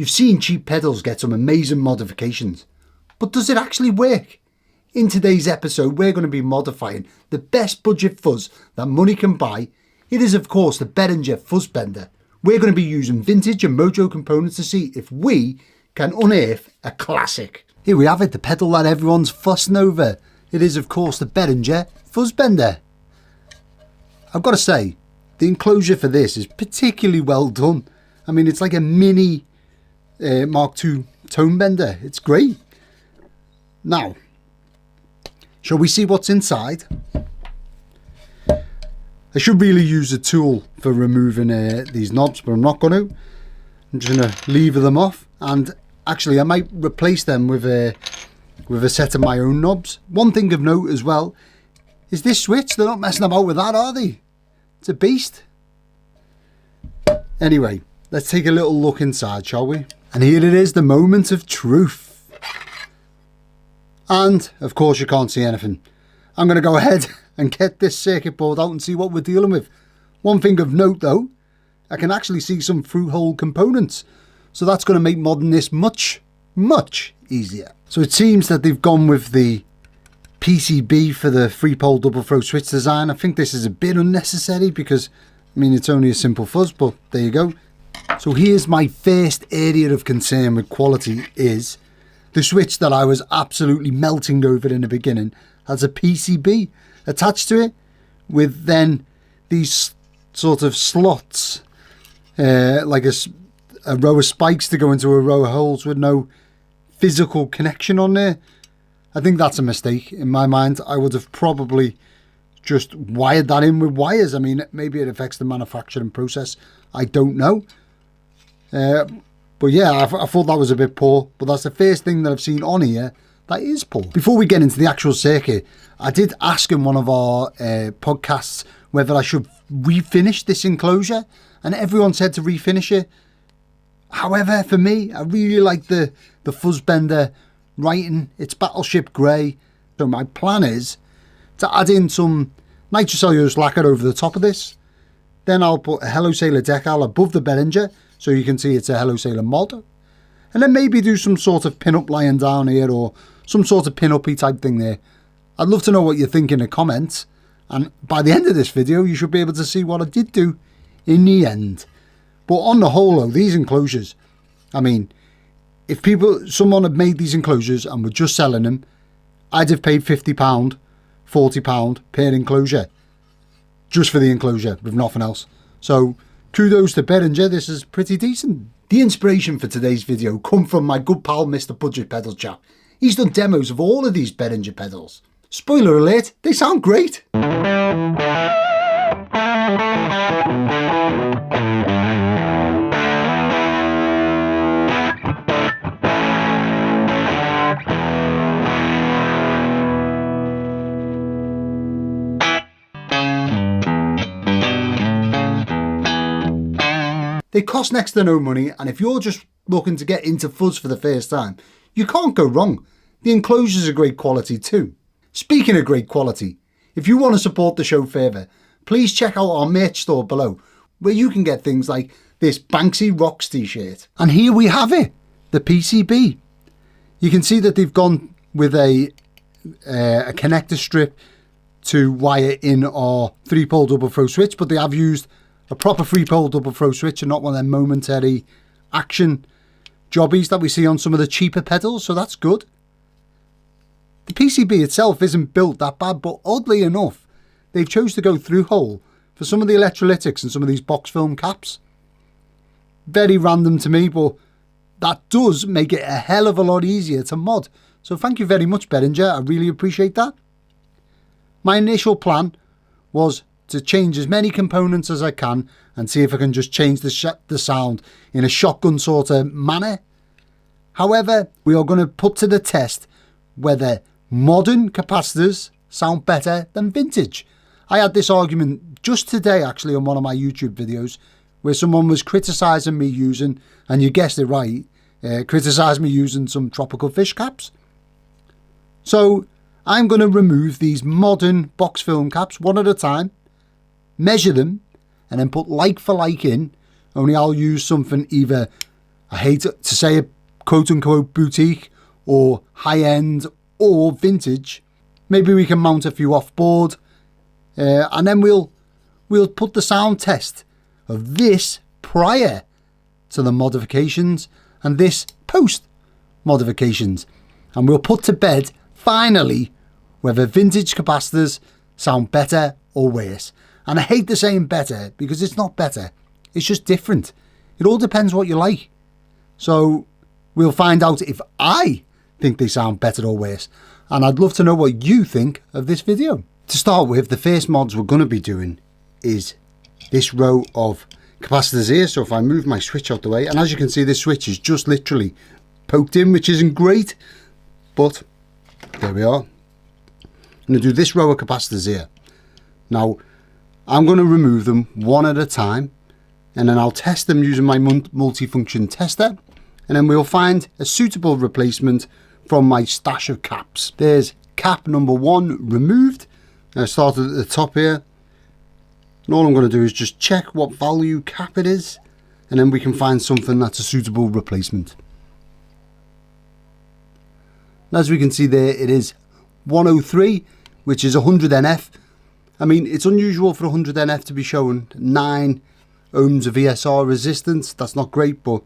You've seen cheap pedals get some amazing modifications, but does it actually work? In today's episode, we're going to be modifying the best budget fuzz that money can buy. It is, of course, the Behringer Fuzz Bender. We're going to be using vintage and mojo components to see if we can unearth a classic. Here we have it, the pedal that everyone's fussing over. It is, of course, the Behringer Fuzz Bender. I've got to say, the enclosure for this is particularly well done. I mean, it's like a mini Mark II tone bender. It's great. Now, shall we see what's inside? I should really use a tool for removing these knobs, but I'm not going to. I'm just going to lever them off, and actually I might replace them with a set of my own knobs. One thing of note as well is this switch. They're not messing about with that, are they? It's a beast. Anyway, let's take a little look inside, shall we? And here it is, the moment of truth. And, of course, you can't see anything. I'm going to go ahead and get this circuit board out and see what we're dealing with. One thing of note, though, I can actually see some through-hole components. So that's going to make modding this much, much easier. So it seems that they've gone with the PCB for the 3-pole double throw switch design. I think this is a bit unnecessary because, I mean, it's only a simple fuzz, but there you go. So here's my first area of concern with quality is the switch that I was absolutely melting over in the beginning has a PCB attached to it with then these sort of slots, like a row of spikes to go into a row of holes with no physical connection on there. I think that's a mistake in my mind. I would have probably just wired that in with wires. I mean, maybe it affects the manufacturing process. I don't know. But yeah, I thought that was a bit poor. But that's the first thing that I've seen on here that is poor. Before we get into the actual circuit, I did ask in one of our podcasts whether I should refinish this enclosure. And everyone said to refinish it. However, for me, I really like the Fuzz Bender writing. It's Battleship Grey. So my plan is to add in some nitrocellulose lacquer over the top of this. Then I'll put a Hello Sailor decal above the Behringer so you can see it's a Hello Sailor mod. And then maybe do some sort of pin-up lying down here or some sort of pin-uppy type thing there. I'd love to know what you think in the comments. And by the end of this video, you should be able to see what I did do in the end. But on the whole, though, these enclosures, I mean, if someone had made these enclosures and were just selling them, I'd have paid £50, £40 per enclosure. Just for the enclosure, with nothing else. So, kudos to Behringer, this is pretty decent. The inspiration for today's video come from my good pal Mr. Budget Pedal Chap. He's done demos of all of these Behringer pedals. Spoiler alert, they sound great. They cost next to no money, and if you're just looking to get into fuzz for the first time, you can't go wrong. The enclosures are great quality too. Speaking of great quality, if you want to support the show further, please check out our merch store below, where you can get things like this Banksy Rocks t-shirt. And here we have it, the PCB. You can see that they've gone with a connector strip to wire in our 3-pole double throw switch, but they have used a proper 3-pole double throw switch and not one of them momentary action jobbies that we see on some of the cheaper pedals, so that's good. The PCB itself isn't built that bad, but oddly enough, they've chose to go through hole for some of the electrolytics and some of these box film caps. Very random to me, but that does make it a hell of a lot easier to mod. So thank you very much, Behringer. I really appreciate that. My initial plan was to change as many components as I can and see if I can just change the sound in a shotgun sort of manner. However, we are going to put to the test whether modern capacitors sound better than vintage. I had this argument just today actually on one of my YouTube videos where someone was criticising me using, and you guessed it right, criticised me using some tropical fish caps. So I'm going to remove these modern box film caps one at a time, measure them, and then put like for like in, only I'll use something either I hate to say it, quote-unquote boutique or high-end or vintage. Maybe we can mount a few off-board, and then we'll put the sound test of this prior to the modifications and this post modifications, and we'll put to bed finally whether vintage capacitors sound better or worse. And I hate the saying better, because it's not better, it's just different. It all depends what you like. So we'll find out if I think they sound better or worse, and I'd love to know what you think of this video. To start with, the first mods we're going to be doing is this row of capacitors here. So if I move my switch out the way, and as you can see, this switch is just literally poked in, which isn't great, but there we are. I'm going to do this row of capacitors here. Now I'm going to remove them one at a time, and then I'll test them using my multifunction tester, and then we'll find a suitable replacement from my stash of caps. There's cap number 1 removed. I started at the top here, and all I'm going to do is just check what value cap it is, and then we can find something that's a suitable replacement. And as we can see there, it is 103, which is 100 NF. I mean, it's unusual for 100 NF to be showing 9 ohms of ESR resistance. That's not great, but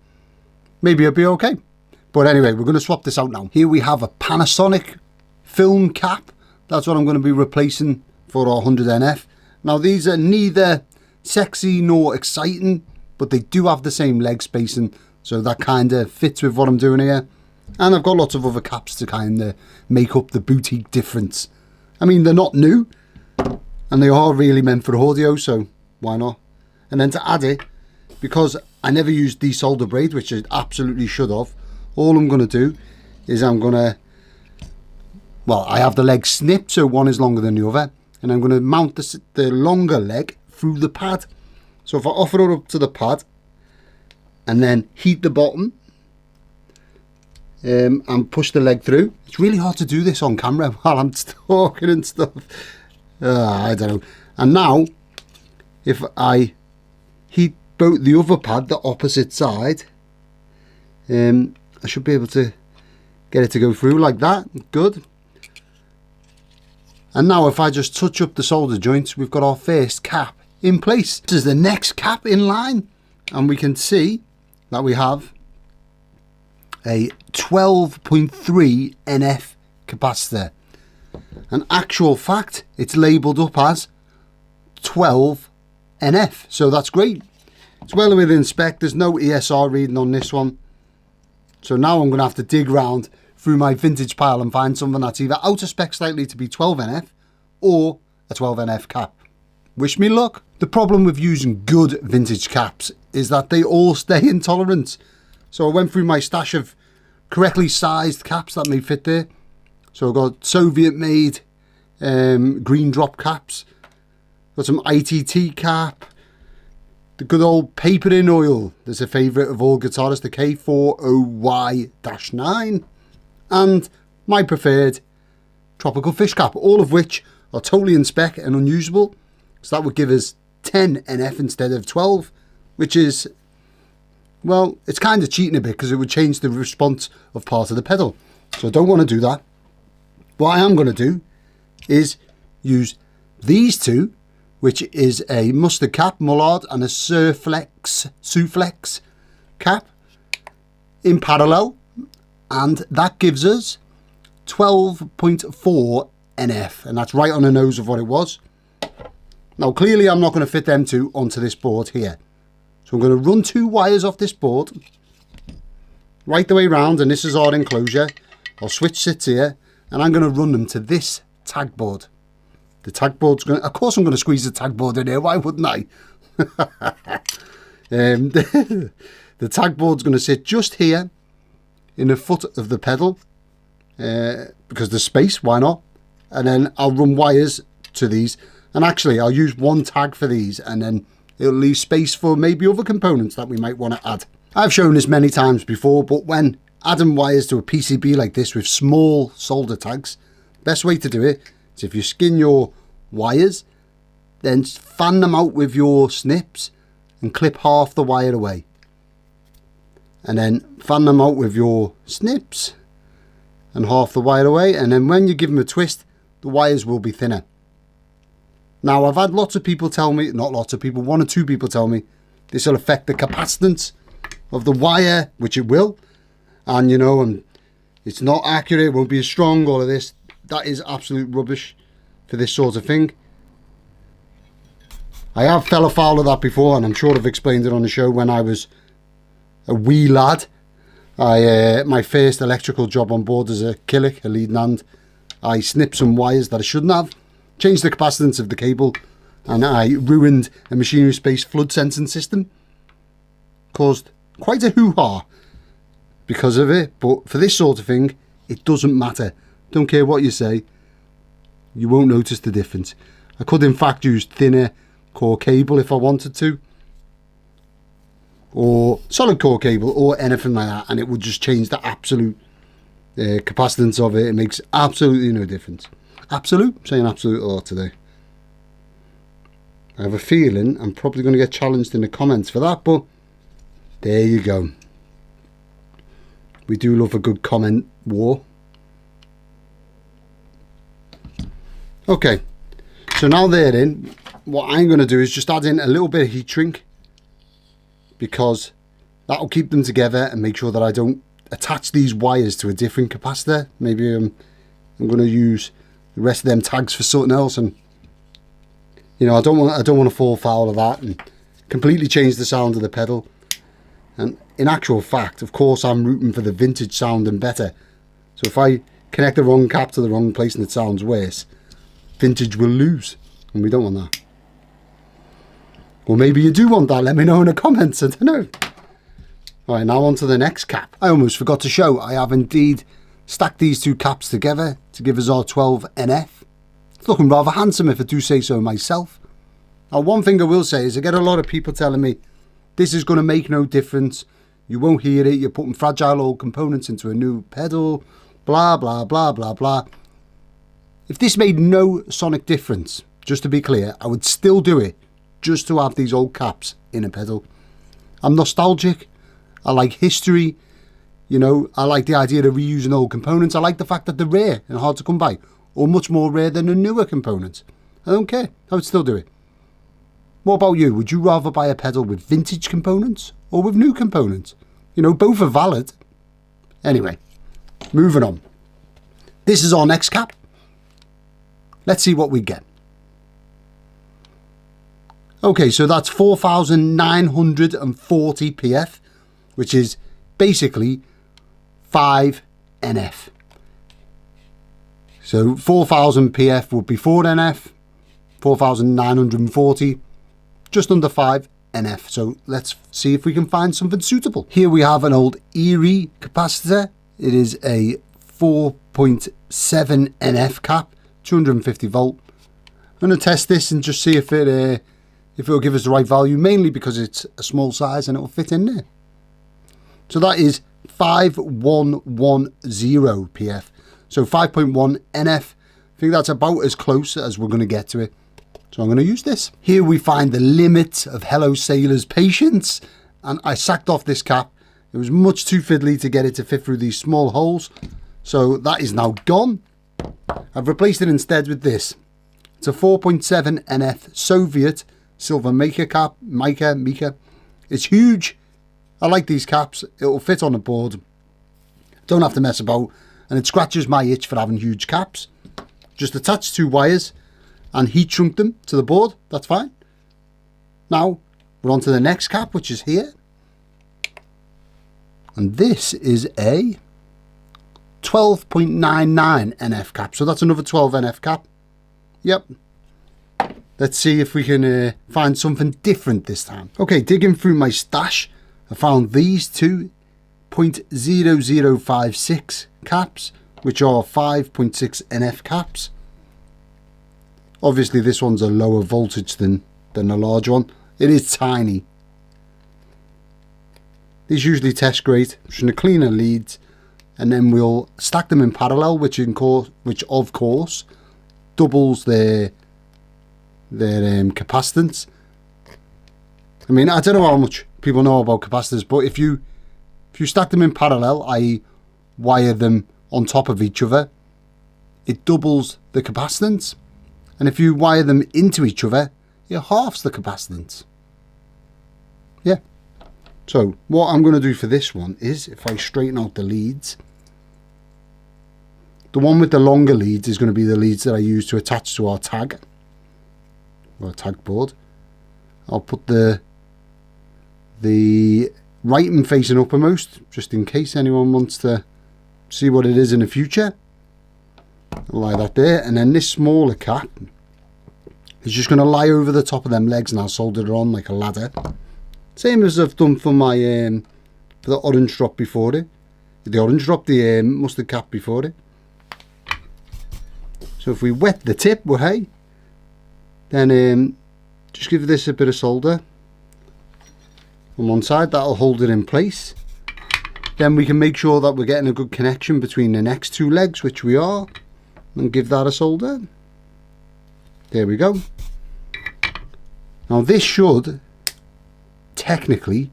maybe it'll be okay. But anyway, we're going to swap this out now. Here we have a Panasonic film cap. That's what I'm going to be replacing for our 100 NF. Now these are neither sexy nor exciting, but they do have the same leg spacing, so that kind of fits with what I'm doing here. And I've got lots of other caps to kind of make up the boutique difference. I mean, they're not new, and they are really meant for audio, so why not? And then to add it, because I never used desolder braid, which I absolutely should have, all I'm going to do is I'm going to, well, I have the leg snipped, so one is longer than the other, and I'm going to mount the longer leg through the pad. So if I offer it up to the pad and then heat the bottom and push the leg through. It's really hard to do this on camera while I'm talking and stuff. I don't know. And now if I heat both the other pad, the opposite side, I should be able to get it to go through like that. Good. And now if I just touch up the solder joints, we've got our first cap in place. This is the next cap in line, and we can see that we have a 12.3 NF capacitor. An actual fact, it's labelled up as 12 NF, so that's great. It's well within spec. There's no ESR reading on this one, so now I'm going to have to dig around through my vintage pile and find something that's either out of spec slightly to be 12 NF or a 12 NF cap. Wish me luck. The problem with using good vintage caps is that they all stay in tolerance. So I went through my stash of correctly sized caps that may fit there. So I've got Soviet made green drop caps, got some ITT cap, the good old paper in oil, there's a favourite of all guitarists, the K40Y-9, and my preferred tropical fish cap, all of which are totally in spec and unusable. So that would give us 10 NF instead of 12, which is, well, it's kind of cheating a bit because it would change the response of part of the pedal. So I don't want to do that. What I am going to do is use these two, which is a mustard cap, Mullard, and a Suflex cap in parallel. And that gives us 12.4 NF, and that's right on the nose of what it was. Now clearly I'm not going to fit them two onto this board here, so I'm going to run 2 wires off this board right the way round, and this is our enclosure. Our switch sits here, and I'm going to run them to this tag board. The tag board's going to, of course I'm going to squeeze the tag board in here, why wouldn't I? The tag board's going to sit just here in the foot of the pedal, because there's space, why not? And then I'll run wires to these, and actually I'll use one tag for these, and then it'll leave space for maybe other components that we might want to add. I've shown this many times before, but when adding wires to a PCB like this with small solder tags, best way to do it is if you skin your wires, then fan them out with your snips and clip half the wire away. and then fan them out with your snips and half the wire away, and then when you give them a twist, the wires will be thinner. Now, I've had lots of people tell me, not lots of people, 1 or 2 people tell me this will affect the capacitance of the wire, which it will, and you know, and it's not accurate, it won't be as strong, all of this. That is absolute rubbish for this sort of thing. I have fell afoul of that before, and I'm sure I've explained it on the show when I was a wee lad. My first electrical job on board as a killick, a leading hand, I snipped some wires that I shouldn't have, changed the capacitance of the cable, and I ruined a machinery space flood sensing system. Caused quite a hoo-ha because of it, but for this sort of thing, it doesn't matter. Don't care what you say, you won't notice the difference. I could in fact use thinner core cable if I wanted to, or solid core cable or anything like that, and it would just change the absolute capacitance of it. It makes absolutely no difference. Absolute? I'm saying absolute a lot today. I have a feeling I'm probably going to get challenged in the comments for that, but there you go. We do love a good comment war. Okay, so now they're in, what I'm going to do is just add in a little bit of heat shrink, because that'll keep them together and make sure that I don't attach these wires to a different capacitor. Maybe I'm going to use the rest of them tags for something else, and you know, I don't want to fall foul of that and completely change the sound of the pedal. And in actual fact, of course, I'm rooting for the vintage sound and better. So if I connect the wrong cap to the wrong place and it sounds worse, vintage will lose, and we don't want that. Or maybe you do want that, let me know in the comments, I don't know. Alright, now on to the next cap. I almost forgot to show, I have indeed stacked these 2 caps together to give us our 12 NF. It's looking rather handsome if I do say so myself. Now, one thing I will say is I get a lot of people telling me this is going to make no difference, you won't hear it, you're putting fragile old components into a new pedal, blah blah blah blah blah. If this made no sonic difference, just to be clear, I would still do it just to have these old caps in a pedal. I'm nostalgic, I like history, you know, I like the idea of reusing old components, I like the fact that they're rare and hard to come by, or much more rare than the newer components. I don't care, I would still do it. What about you? Would you rather buy a pedal with vintage components or with new components? You know, both are valid. Anyway, moving on. This is our next cap. Let's see what we get. Okay, so that's 4,940 PF, which is basically 5 NF. So 4,000 PF would be 4 NF, 4,940, just under 5 NF. So let's see if we can find something suitable. Here we have an old Erie capacitor. It is a 4.7 NF cap, 250 volt. I'm going to test this and just see if it'll give us the right value, mainly because it's a small size and it'll fit in there. So that is 5110 PF. So 5.1 NF. I think that's about as close as we're going to get to it. So I'm going to use this. Here we find the limit of Hello Sailor's patience. And I sacked off this cap. It was much too fiddly to get it to fit through these small holes. So that is now gone. I've replaced it instead with this. It's a 4.7 NF Soviet silver mica cap. Mica. It's huge. I like these caps. It'll fit on the board. Don't have to mess about. And it scratches my itch for having huge caps. Just attach 2 wires and heat shrunk them to the board. That's fine. Now we're on to the next cap, which is here. And this is a 12.99 NF cap. So that's another 12 NF cap. Yep. Let's see if we can find something different this time. Okay, digging through my stash, I found these 2 0.0056 caps, which are 5.6 NF caps. Obviously this one's a lower voltage than the large one. It is tiny. These usually test great. Just going to clean the leads, and then we'll stack them in parallel, which of course doubles their capacitance. I mean, I don't know how much people know about capacitors, but if you If you stack them in parallel, i.e. wire them on top of each other, it doubles the capacitance. And if you wire them into each other, it halves the capacitance. Yeah. So what I'm going to do for this one is, if I straighten out the leads, the one with the longer leads is going to be the leads that I use to attach to our tag, or tag board. I'll put the writing facing uppermost, just in case anyone wants to see what it is in the future. I'll lie that there, and then this smaller cap is just going to lie over the top of them legs, and I'll solder it on like a ladder. Same as I've done for my for the orange drop before it. The mustard cap before it. So if we wet the tip, well, hey, then just give this a bit of solder on one side. That'll hold it in place. Then we can make sure that we're getting a good connection between the next two legs, which we are, and give that a solder. There we go. Now this should technically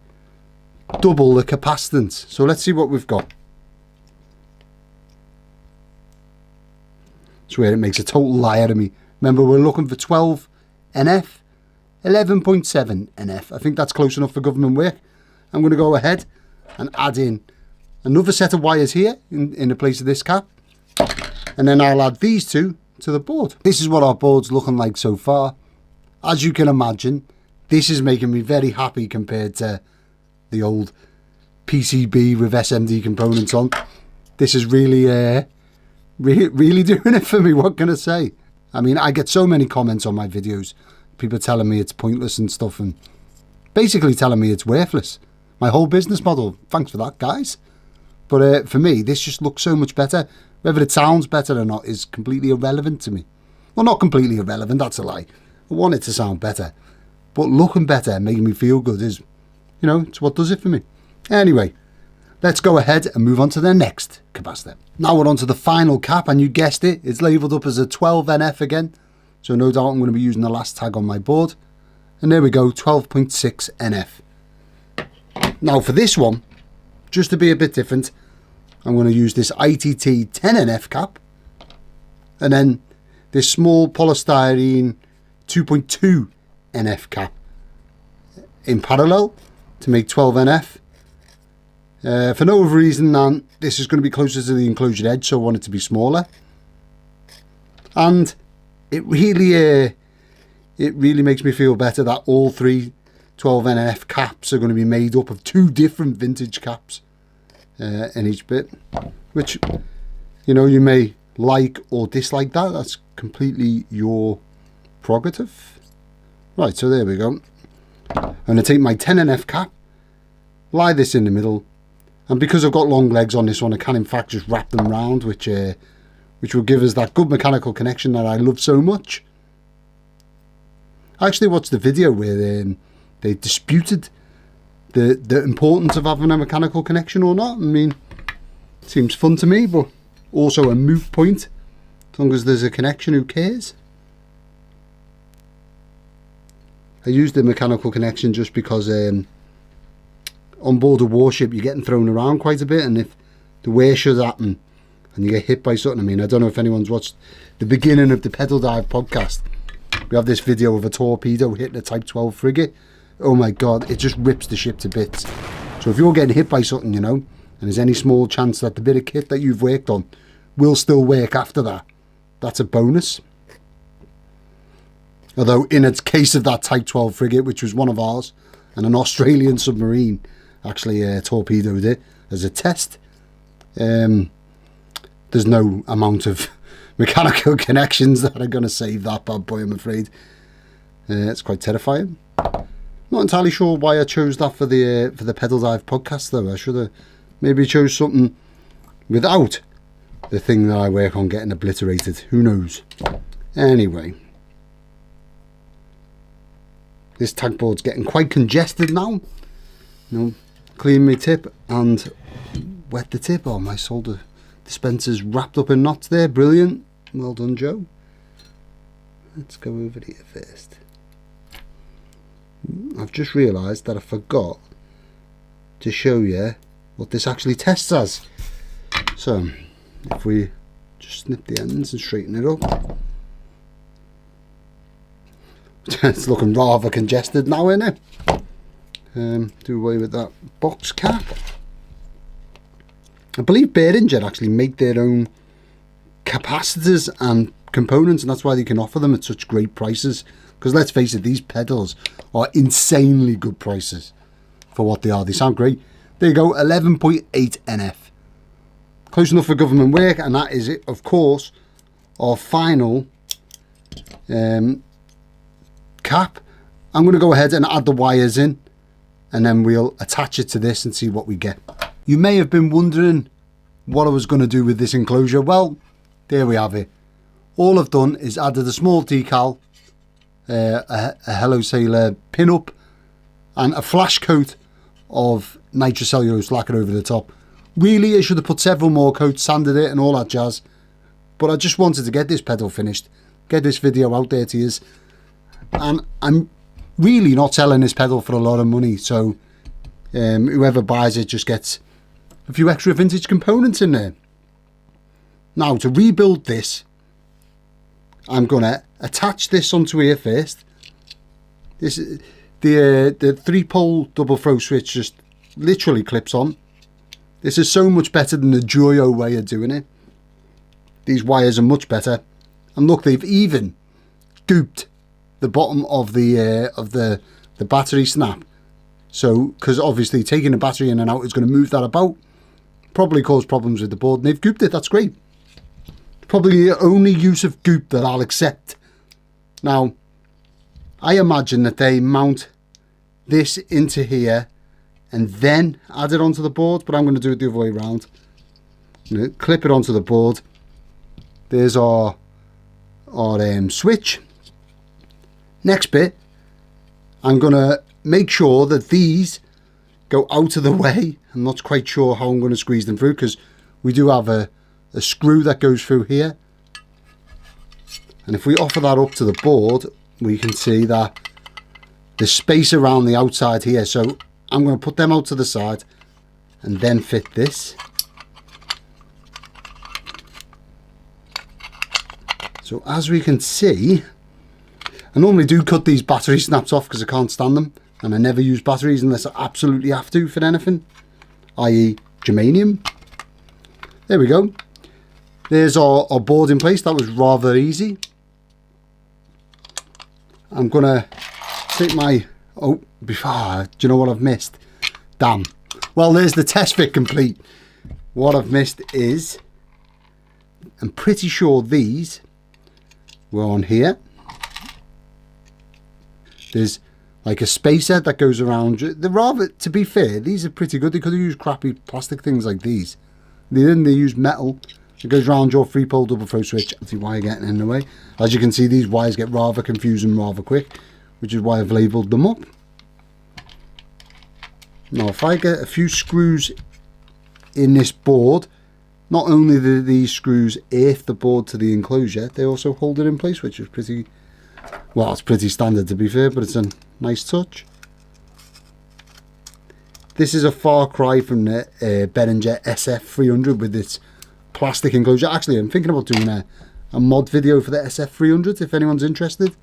double the capacitance. So let's see what we've got. I swear it makes a total lie out of me. Remember, we're looking for 12 NF, 11.7 NF. I think that's close enough for government work. I'm going to go ahead and add in another set of wires here in the place of this cap. And then I'll add these two to the board. This is what our board's looking like so far. As you can imagine, this is making me very happy compared to the old PCB with SMD components on. This is really really doing it for me. What can I say? I mean, I get so many comments on my videos, people telling me it's pointless and stuff, and basically telling me it's worthless. My whole business model. Thanks for that, guys. But for me, this just looks so much better. Whether it sounds better or not is completely irrelevant to me. Well, not completely irrelevant, that's a lie. I want it to sound better. But looking better and making me feel good is, you know, it's what does it for me. Anyway, let's go ahead and move on to the next capacitor. Now we're on to the final cap, and you guessed it, it's labelled up as a 12 NF again. So no doubt I'm going to be using the last tag on my board. And there we go, 12.6 NF. Now for this one, just to be a bit different, I'm going to use this ITT 10 NF cap. And then this small polystyrene 2.2 NF cap in parallel to make 12 NF. For no other reason than this is going to be closer to the enclosure edge, so I want it to be smaller. And it really makes me feel better that all three 12 NF caps are going to be made up of two different vintage caps in each bit, which, you know, you may like or dislike that. That's completely your prerogative. Right, so there we go. I'm going to take my 10 NF cap, lie this in the middle, and because I've got long legs on this one, I can in fact just wrap them round, which will give us that good mechanical connection that I love so much. I actually watched the video where they disputed the importance of having a mechanical connection or not. I mean, it seems fun to me, but also a moot point. As long as there's a connection, who cares? I used the mechanical connection just because on board a warship you're getting thrown around quite a bit, and if the wear should happen and you get hit by something, I mean, I don't know if anyone's watched the beginning of the Pedal Dive podcast. We have this video of a torpedo hitting a Type 12 frigate. Oh my god, it just rips the ship to bits. So if you're getting hit by something, you know, and there's any small chance that the bit of kit that you've worked on will still work after that, that's a bonus. Although in its case of that Type 12 frigate, which was one of ours, and an Australian submarine actually torpedoed it as a test, there's no amount of mechanical connections that are going to save that bad boy, I'm afraid. It's quite terrifying. Not entirely sure why I chose that for the Pedal Dive podcast, though. I should have maybe chose something without the thing that I work on getting obliterated. Who knows? Anyway, this tag board's getting quite congested now. You know, clean my tip and wet the tip. Oh, my solder dispenser's wrapped up in knots there. Brilliant. Well done, Joe. Let's go over here first. I've just realised that I forgot to show you what this actually tests as. So if we just snip the ends and straighten it up. It's looking rather congested now, isn't it? Do away with that box cap. I believe Behringer actually make their own capacitors and components, and that's why they can offer them at such great prices. Because let's face it, these pedals are insanely good prices for what they are. They sound great. There you go, 11.8 NF. Close enough for government work, and that is it, of course, our final cap. I'm going to go ahead and add the wires in, and then we'll attach it to this and see what we get. You may have been wondering what I was going to do with this enclosure. Well, there we have it. All I've done is added a small decal, a Hello Sailor pin-up, and a flash coat of nitrocellulose lacquer over the top. Really, I should have put several more coats, sanded it and all that jazz, but I just wanted to get this pedal finished, get this video out there to you, and I'm really not selling this pedal for a lot of money, so whoever buys it just gets a few extra vintage components in there. Now, to rebuild this, I'm going to attach this onto here first. This the 3-pole double throw switch just literally clips on. This is so much better than the Joyo way of doing it. These wires are much better, and look, they've even scooped the bottom of the battery snap. So, because obviously taking the battery in and out is going to move that about, probably cause problems with the board, and they've gooped it. That's great. Probably the only use of goop that I'll accept. Now, I imagine that they mount this into here and then add it onto the board, but I'm going to do it the other way around. I'm going to clip it onto the board. There's our switch. Next bit, I'm going to make sure that these go out of the way. I'm not quite sure how I'm going to squeeze them through, because we do have a screw that goes through here. And if we offer that up to the board, we can see that there's space around the outside here. So I'm going to put them out to the side and then fit this. So as we can see, I normally do cut these battery snaps off because I can't stand them, and I never use batteries unless I absolutely have to for anything, i.e. germanium. There we go. There's our board in place. That was rather easy. I'm going to take my... Oh, do you know what I've missed? Damn. Well, there's the test fit complete. What I've missed is... I'm pretty sure these were on here. There's like a spacer that goes around. They're rather, to be fair, these are pretty good. They could have used crappy plastic things like these. They didn't. They used metal. It goes around your 3-pole double throw switch. See why you're getting in the way. As you can see, these wires get rather confusing rather quick, which is why I've labelled them up. Now, if I get a few screws in this board, not only do these screws earth the board to the enclosure, they also hold it in place, which is pretty, well, it's pretty standard to be fair, but it's a nice touch. This is a far cry from the Behringer SF300 with its plastic enclosure. Actually, I'm thinking about doing a mod video for the SF300 if anyone's interested.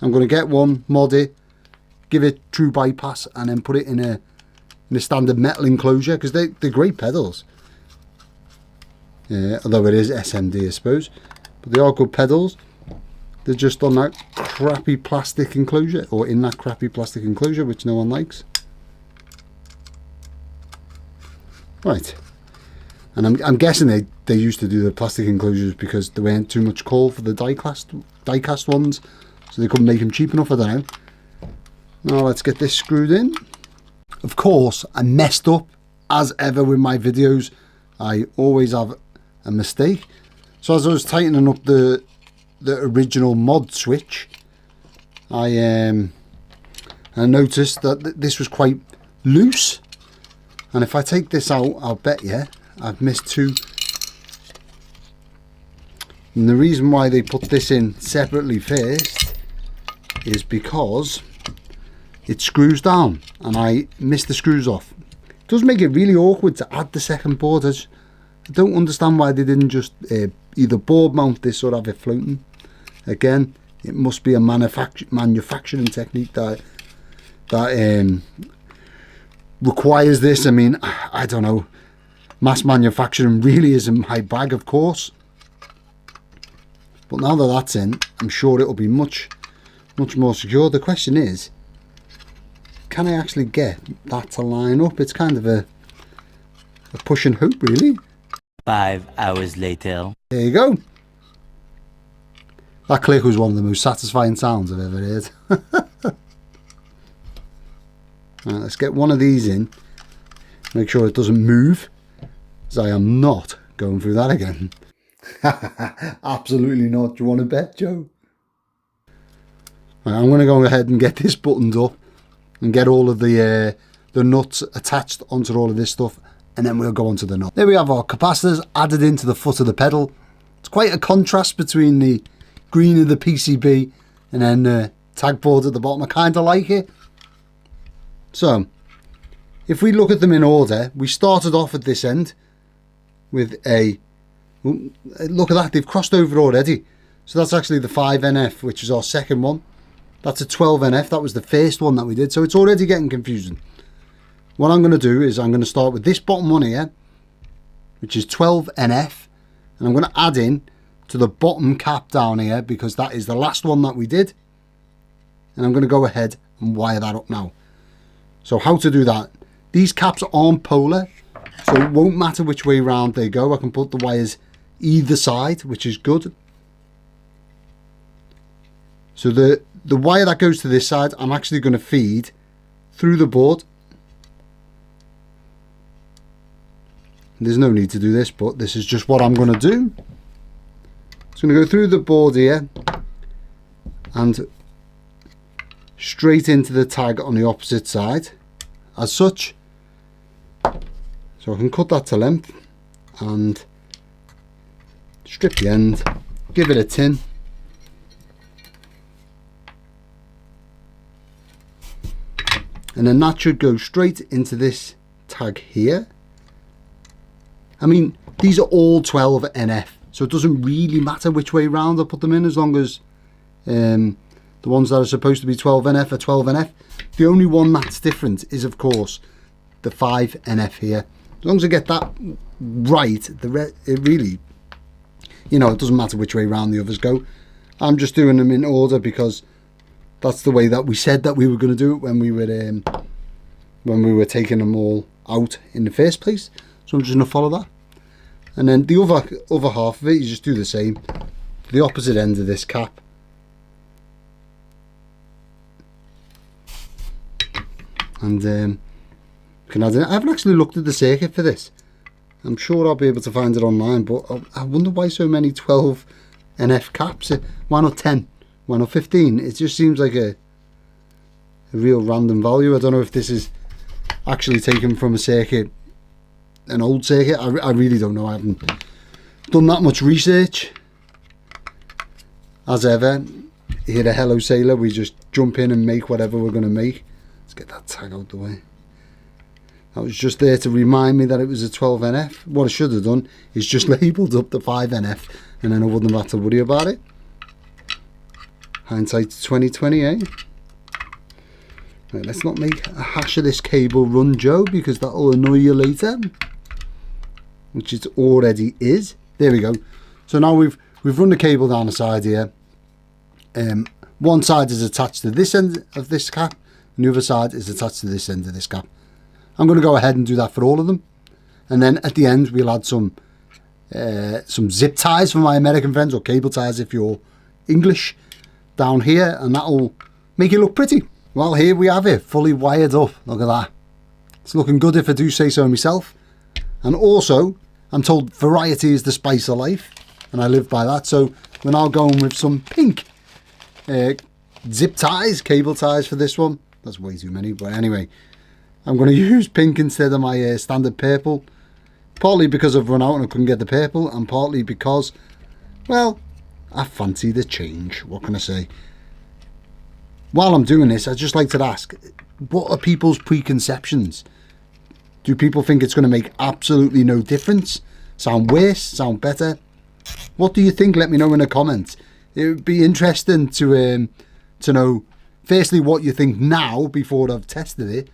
I'm going to get one, mod it, give it true bypass, and then put it in a standard metal enclosure, because they're great pedals. Although it is SMD, I suppose, but they are good pedals. They're just on that crappy plastic enclosure, or in that crappy plastic enclosure, which no one likes. Right, and I'm guessing they used to do the plastic enclosures because there weren't too much call for the die-cast ones, so they couldn't make them cheap enough. I don't know. Now let's get this screwed in. Of course, I messed up as ever with my videos. I always have a mistake. So as I was tightening up the original mod switch, I And I noticed that this was quite loose. And if I take this out, I'll bet you I've missed two. And the reason why they put this in separately first is because it screws down and I missed the screws off. It does make it really awkward to add the second board. I don't understand why they didn't just either board mount this or have it floating. Again, it must be a manufacturing technique that requires this. I mean, I don't know. Mass manufacturing really isn't my bag, of course. But now that that's in, I'm sure it'll be much more secure. The question is, can I actually get that to line up? It's kind of a push and hope, really. 5 hours later. There you go. That click was one of the most satisfying sounds I've ever heard. Right, let's get one of these in. Make sure it doesn't move, as I am not going through that again. Absolutely not. Do you want to bet, Joe? Right, I'm going to go ahead and get this buttoned up and get all of the nuts attached onto all of this stuff, and then we'll go on to the nut. There we have our capacitors added into the foot of the pedal. It's quite a contrast between the green of the PCB and then the tag board at the bottom. I kind of like it. So, if we look at them in order, we started off at this end with a... look at that, they've crossed over already. So that's actually the 5NF, which is our second one. That's a 12NF, that was the first one that we did. So it's already getting confusing. What I'm going to do is I'm going to start with this bottom one here, which is 12NF. And I'm going to add in to the bottom cap down here, because that is the last one that we did. And I'm going to go ahead and wire that up now. So how to do that? These caps aren't polar, so it won't matter which way round they go. I can put the wires either side, which is good. So the wire that goes to this side, I'm actually going to feed through the board. There's no need to do this, but this is just what I'm going to do. It's going to go through the board here and straight into the tag on the opposite side as such. So I can cut that to length and strip the end, give it a tin, and then that should go straight into this tag here. I mean, these are all 12NF, so it doesn't really matter which way round I put them in, as long as the ones that are supposed to be 12NF are 12NF. The only one that's different is, of course, the 5NF here. As long as I get that right, it really, you know, it doesn't matter which way round the others go. I'm just doing them in order because that's the way that we said that we were going to do it when we were taking them all out in the first place. So I'm just going to follow that. And then the other half of it, you just do the same. The opposite end of this cap. And can add in. I haven't actually looked at the circuit for this. I'm sure I'll be able to find it online, but I wonder why so many 12NF caps. Why not 10? Why not 15? It just seems like a real random value. I don't know if this is actually taken from a circuit, an old circuit. I really don't know. I haven't done that much research. As ever, here at Hello Sailor, we just jump in and make whatever we're going to make. Let's get that tag out the way. That was just there to remind me that it was a 12NF. What I should have done is just labelled up the 5NF, and then I wouldn't have had to worry about it. Hindsight's 2020, eh? Right, let's not make a hash of this cable run, Joe, because that will annoy you later. Which it already is. There we go. So now we've run the cable down the side here. One side is attached to this end of this cap, and the other side is attached to this end of this cap. I'm going to go ahead and do that for all of them, and then at the end we'll add some zip ties for my American friends, or cable ties if you're English, down here, and that'll make it look pretty. Well, here we have it, fully wired up. Look at that. It's looking good if I do say so myself. And also, I'm told variety is the spice of life, and I live by that. So we're now going with some pink zip ties, cable ties for this one. That's way too many. But anyway, I'm going to use pink instead of my standard purple. Partly because I've run out and I couldn't get the purple, and partly because, well, I fancy the change. What can I say? While I'm doing this, I'd just like to ask, what are people's preconceptions? Do people think it's going to make absolutely no difference? Sound worse? Sound better? What do you think? Let me know in the comments. It would be interesting to know, firstly, what you think now before I've tested it,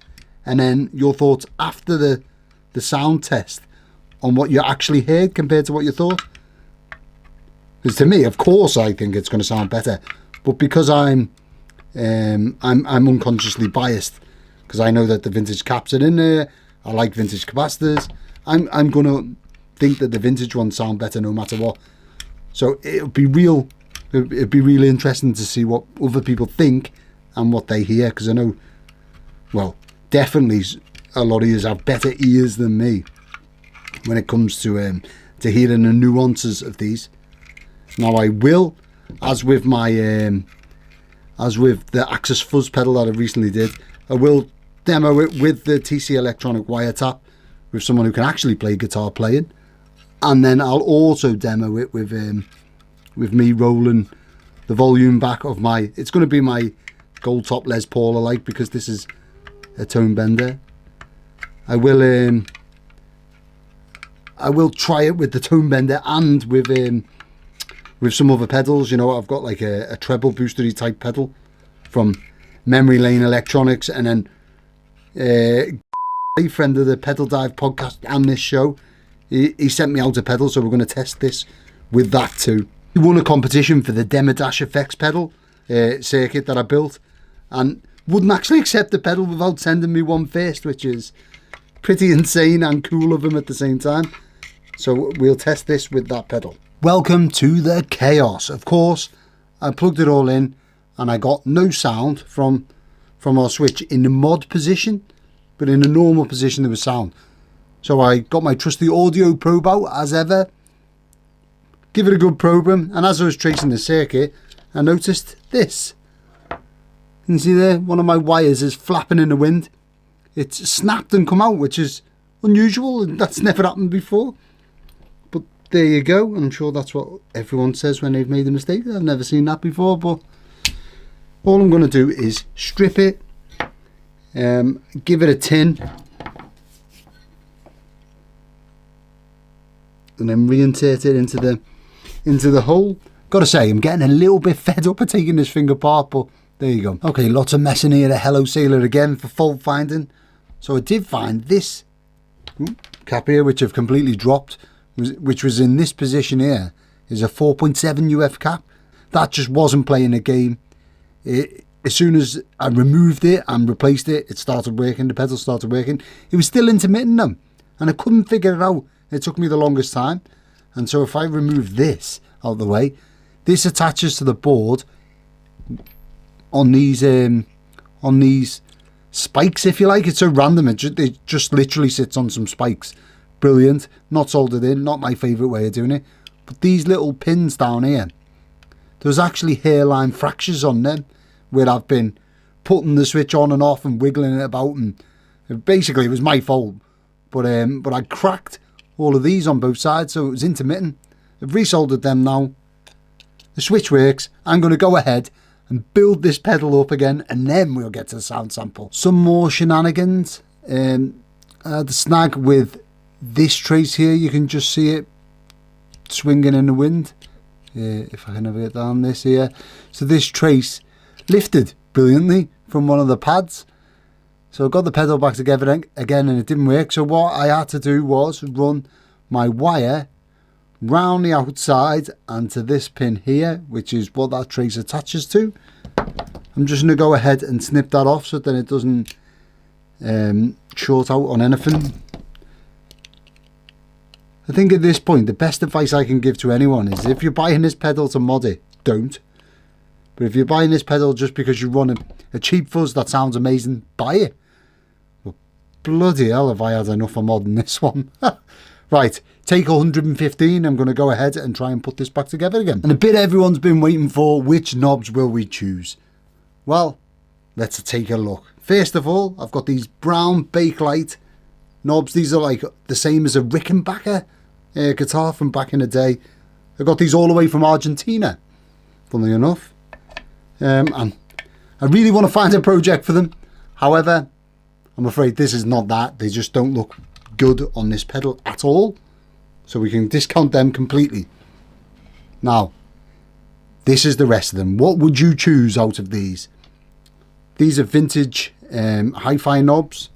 and then your thoughts after the sound test on what you actually heard compared to what you thought. Because to me, of course, I think it's going to sound better, but because I'm unconsciously biased, because I know that the vintage caps are in there. I like vintage capacitors. I'm going to think that the vintage ones sound better no matter what. So it'd be really interesting to see what other people think and what they hear, because I know, well, definitely a lot of you have better ears than me when it comes to hearing the nuances of these. Now I will, as with the Axis fuzz pedal that I recently did, I will demo it with the TC electronic wiretap with someone who can actually play guitar playing, and then I'll also demo it with me rolling the volume back of my, it's going to be my gold top Les Paul I like, because this is a tone bender. I will try it with the tone bender and with some other pedals. You know, I've got like a treble boostery type pedal from Memory Lane Electronics, and then a friend of the Pedal Dive podcast and this show, he sent me out a pedal, so we're going to test this with that too. He won a competition for the Demodash Effects pedal circuit that I built, and wouldn't actually accept the pedal without sending me one first, which is pretty insane and cool of him at the same time. So we'll test this with that pedal. Welcome to the chaos. Of course, I plugged it all in and I got no sound from our switch in the mod position, but in the normal position there was sound. So I got my trusty audio probe out as ever, give it a good probing, and as I was tracing the circuit, I noticed this. You can see there, one of my wires is flapping in the wind. It's snapped and come out, which is unusual, and that's never happened before. But there you go. I'm sure that's what everyone says when they've made a mistake. I've never seen that before, but all I'm going to do is strip it, give it a tin, and then reinsert it into the hole. Gotta say, I'm getting a little bit fed up of taking this thing apart, but there you go. Okay, lots of messing here. The Hello Sailor again for fault finding. So I did find this cap here, which I've completely dropped, which was in this position here, is a 4.7 UF cap. That just wasn't playing a game. As soon as I removed it and replaced it, it started working. The pedal started working. It was still intermittent them, and I couldn't figure it out. It took me the longest time. And so if I remove this out of the way, this attaches to the board on these spikes, if you like. It's so random. It just literally sits on some spikes. Brilliant. Not soldered in. Not my favourite way of doing it. But these little pins down here, there's actually hairline fractures on them where I've been putting the switch on and off and wiggling it about, and basically it was my fault. But I cracked all of these on both sides, so it was intermittent. I've resoldered them now. The switch works. I'm going to go ahead and build this pedal up again, and then we'll get to the sound sample. Some more shenanigans. The snag with this trace here, you can just see it swinging in the wind. If I can have it down this here. So this trace lifted brilliantly from one of the pads. So I got the pedal back together again, and it didn't work. So what I had to do was run my wire round the outside and to this pin here, which is what that trace attaches to. I'm just going to go ahead and snip that off so that it doesn't short out on anything. I think at this point the best advice I can give to anyone is, if you're buying this pedal to mod it, don't. But if you're buying this pedal just because you run a cheap fuzz that sounds amazing, buy it. But bloody hell, have I had enough of modding this one. Right, take 115. I'm going to go ahead and try and put this back together again. And the bit everyone's been waiting for, which knobs will we choose? Well, let's take a look. First of all, I've got these brown Bakelite knobs. These are like the same as a Rickenbacker guitar from back in the day. I got these all the way from Argentina, funnily enough. And I really want to find a project for them. However, I'm afraid this is not that. They just don't look good on this pedal at all. So we can discount them completely. Now, this is the rest of them. What would you choose out of these? These are vintage hi-fi knobs.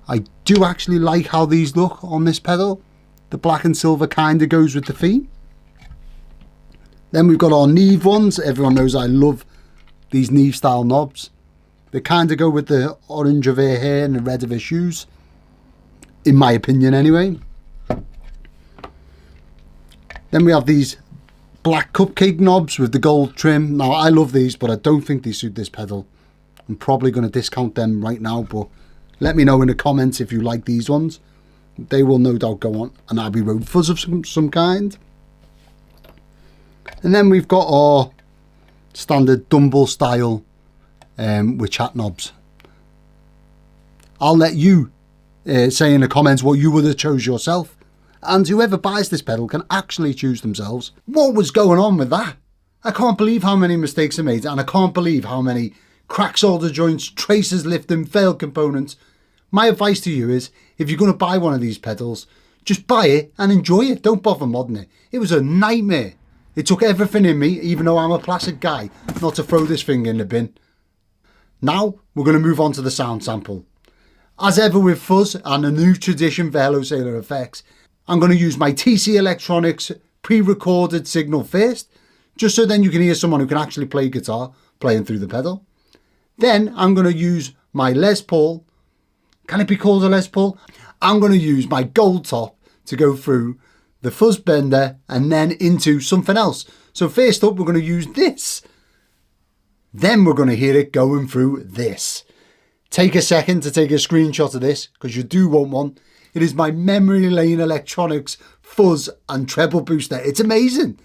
I do actually like how these look on this pedal. The black and silver kind of goes with the theme. Then we've got our Neve ones. Everyone knows I love these Neve style knobs. They kind of go with the orange of her hair and the red of her shoes. In my opinion anyway. Then we have these black cupcake knobs with the gold trim. Now I love these, but I don't think they suit this pedal. I'm probably going to discount them right now, but let me know in the comments if you like these ones. They will no doubt go on an Abbey Road fuzz of some kind. And then we've got our standard Dumble style with chat knobs. I'll let you say in the comments what you would have chose yourself. And whoever buys this pedal can actually choose themselves. What was going on with that? I can't believe how many mistakes I made, and I can't believe how many crack solder joints, traces lifting, failed components. My advice to you is, if you're going to buy one of these pedals, just buy it and enjoy it. Don't bother modding it. It was a nightmare. It took everything in me, even though I'm a plastic guy, not to throw this thing in the bin. Now, we're going to move on to the sound sample. As ever with fuzz and a new tradition for Hello Sailor effects, I'm going to use my TC Electronics pre-recorded signal first, just so then you can hear someone who can actually play guitar playing through the pedal. Then I'm going to use my Les Paul. Can it be called a Les Paul? I'm going to use my gold top to go through the Fuzz Bender and then into something else. So first up, we're going to use this. Then we're going to hear it going through this. Take a second to take a screenshot of this, because you do want one. It is my Memory Lane Electronics fuzz and treble booster. It's amazing.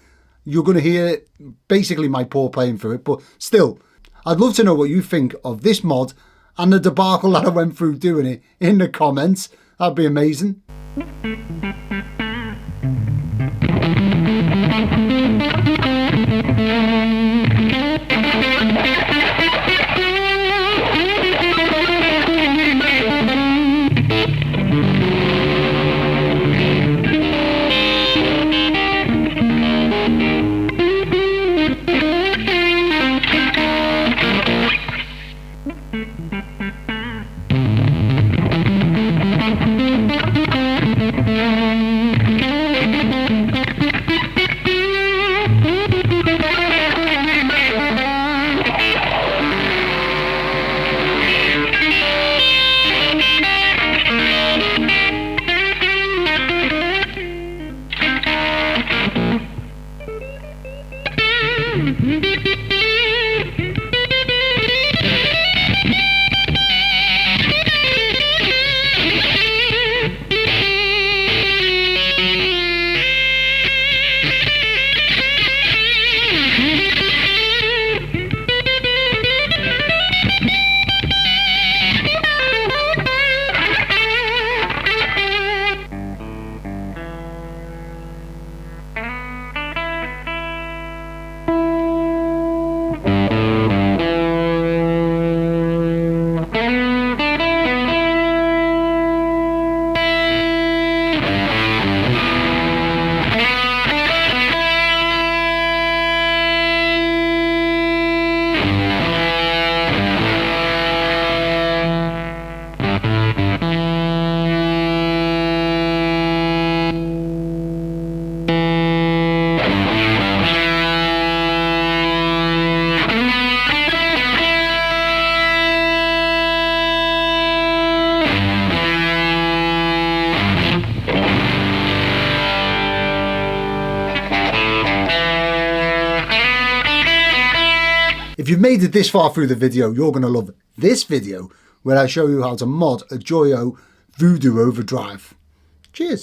You're going to hear basically my paw playing through it, but still, I'd love to know what you think of this mod and the debacle that I went through doing it in the comments. That'd be amazing. If you've made it this far through the video, you're going to love this video where I show you how to mod a Joyo Voodoo Overdrive. Cheers.